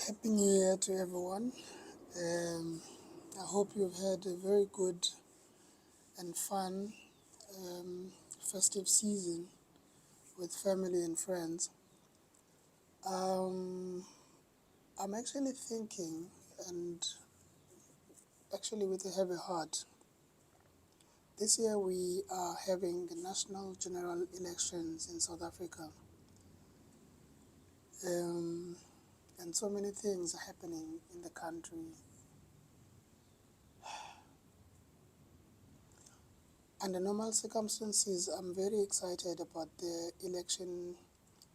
Happy New Year to everyone. I hope you've had a very good and fun festive season with family and friends. Um, I'm actually thinking, and actually with a heavy heart, this year we are having the national general elections in South Africa. Um, and so many things are happening in the country. Under normal circumstances, I'm very excited about the election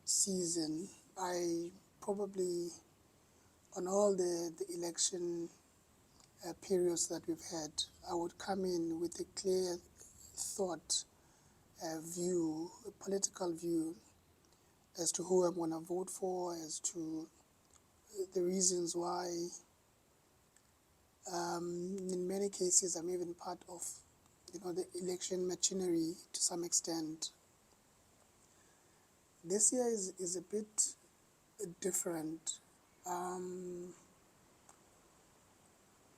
season. I probably, on all the election periods that we've had, I would come in with a clear thought, view, a political view as to who I'm going to vote for, as to the reasons why. In many cases, I'm even part of, the election machinery to some extent. This year is a bit different. Um,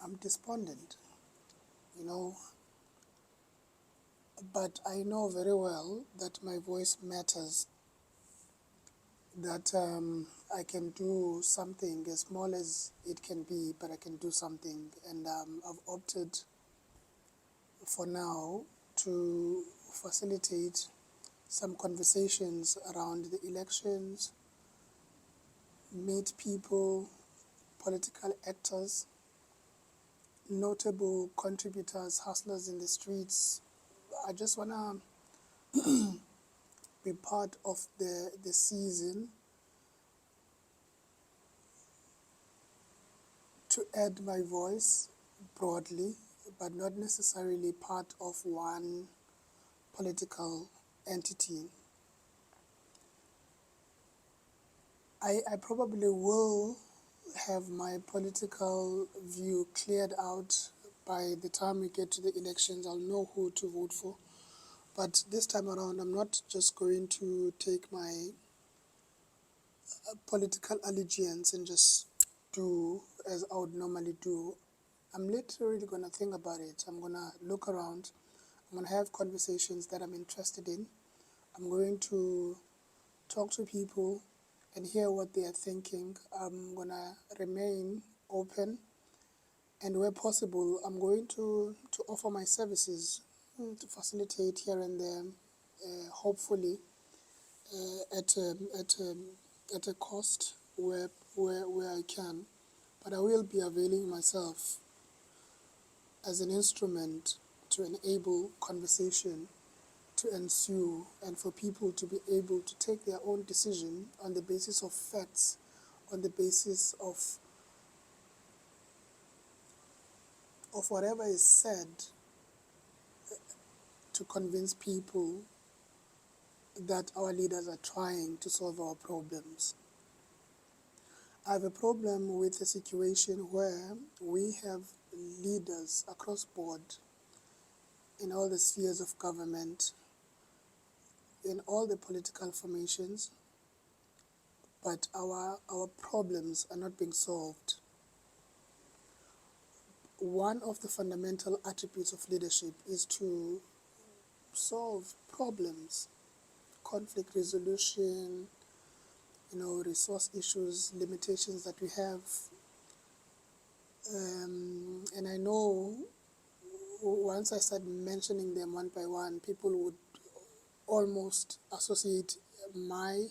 I'm despondent, you know, but I know very well that my voice matters, that I can do something as small as it can be, but I can do something. And I've opted for now to facilitate some conversations around the elections, meet people, political actors, notable contributors, hustlers in the streets. I just want to be part of the season to add my voice broadly, but not necessarily part of one political entity. I probably will have my political view cleared out by the time we get to the elections. I'll know who to vote for. But this time around, I'm not just going to take my political allegiance and just do as I would normally do. I'm literally going to think about it. I'm going to look around. I'm going to have conversations that I'm interested in. I'm going to talk to people and hear what they are thinking. I'm going to remain open. And where possible, I'm going to offer my services to facilitate here and there, hopefully at a cost where I can. But I will be availing myself as an instrument to enable conversation to ensue and for people to be able to take their own decision on the basis of facts, on the basis of whatever is said to convince people that our leaders are trying to solve our problems. I have a problem with a situation where we have leaders across board in all the spheres of government, in all the political formations, but our problems are not being solved. One of the fundamental attributes of leadership is to solve problems, conflict resolution, resource issues, limitations that we have. And I know once I start mentioning them one by one, people would almost associate my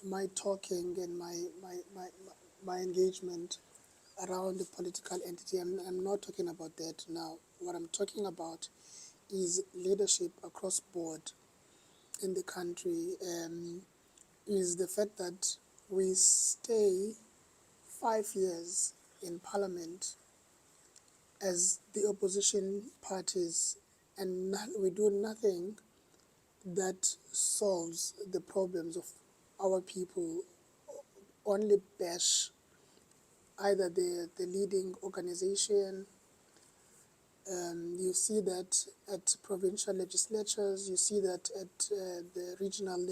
my talking and my engagement around the political entity. I'm not talking about that now. What I'm talking about is leadership across board in the country, is the fact that we stay 5 years in parliament as the opposition parties and we do nothing that solves the problems of our people, only bash either the leading organization. You see that at provincial legislatures, you see that at the regional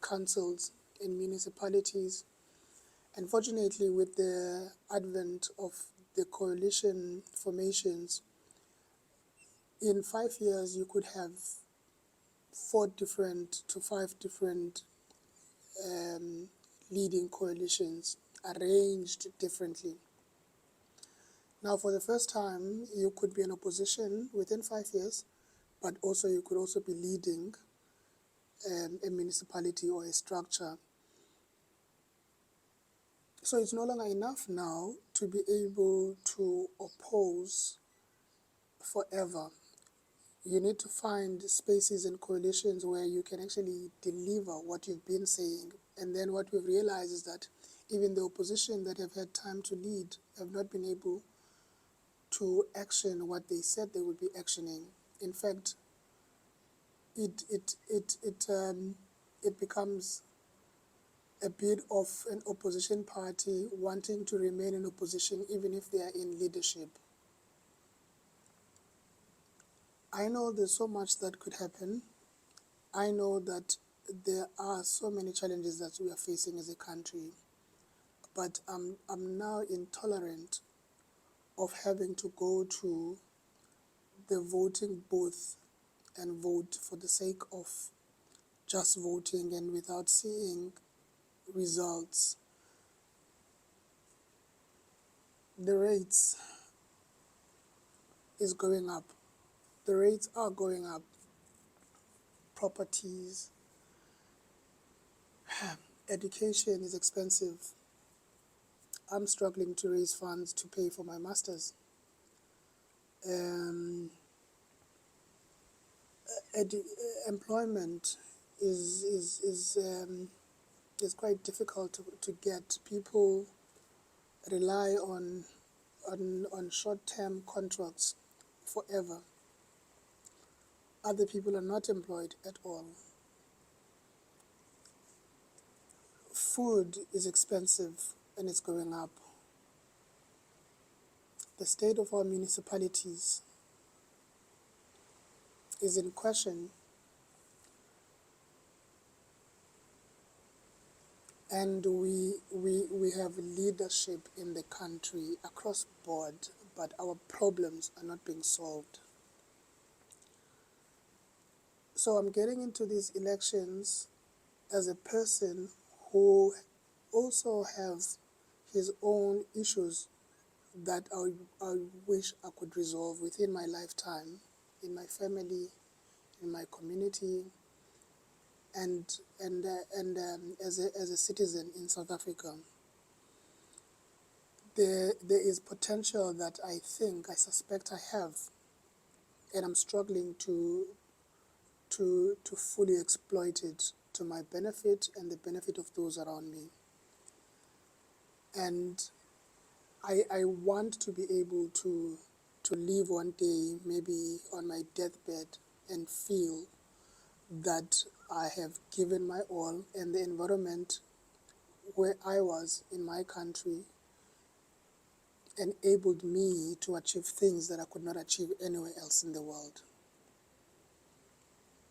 councils in municipalities. Unfortunately, with the advent of the coalition formations, in 5 years you could have 4 different to 5 different um, leading coalitions arranged differently. Now, for the first time, you could be in opposition within 5 years, but also you could also be leading a municipality or a structure. So it's no longer enough now to be able to oppose forever. You need to find spaces and coalitions where you can actually deliver what you've been saying. And then what we've realized is that even the opposition that have had time to lead have not been able to action what they said they would be actioning. In fact, it becomes a bit of an opposition party wanting to remain in opposition even if they are in leadership. I know there's so much that could happen. I know that there are so many challenges that we are facing as a country, but I'm now intolerant of having to go to the voting booth and vote for the sake of just voting and without seeing results. The rates is going up. The rates are going up. Properties, education is expensive. I'm struggling to raise funds to pay for my master's. Um, Employment is quite difficult to get. People rely on short-term contracts forever. Other people are not employed at all. Food is expensive and it's going up. The state of our municipalities is in question, and we have leadership in the country across board, but our problems are not being solved. So I'm getting into these elections as a person who also has his own issues that I wish I could resolve within my lifetime, in my family, in my community, and as a citizen in South Africa. There is potential that I suspect I have, and I'm struggling to fully exploit it to my benefit and the benefit of those around me. And I want to be able to live one day, maybe on my deathbed, and feel that I have given my all, and the environment where I was in my country enabled me to achieve things that I could not achieve anywhere else in the world.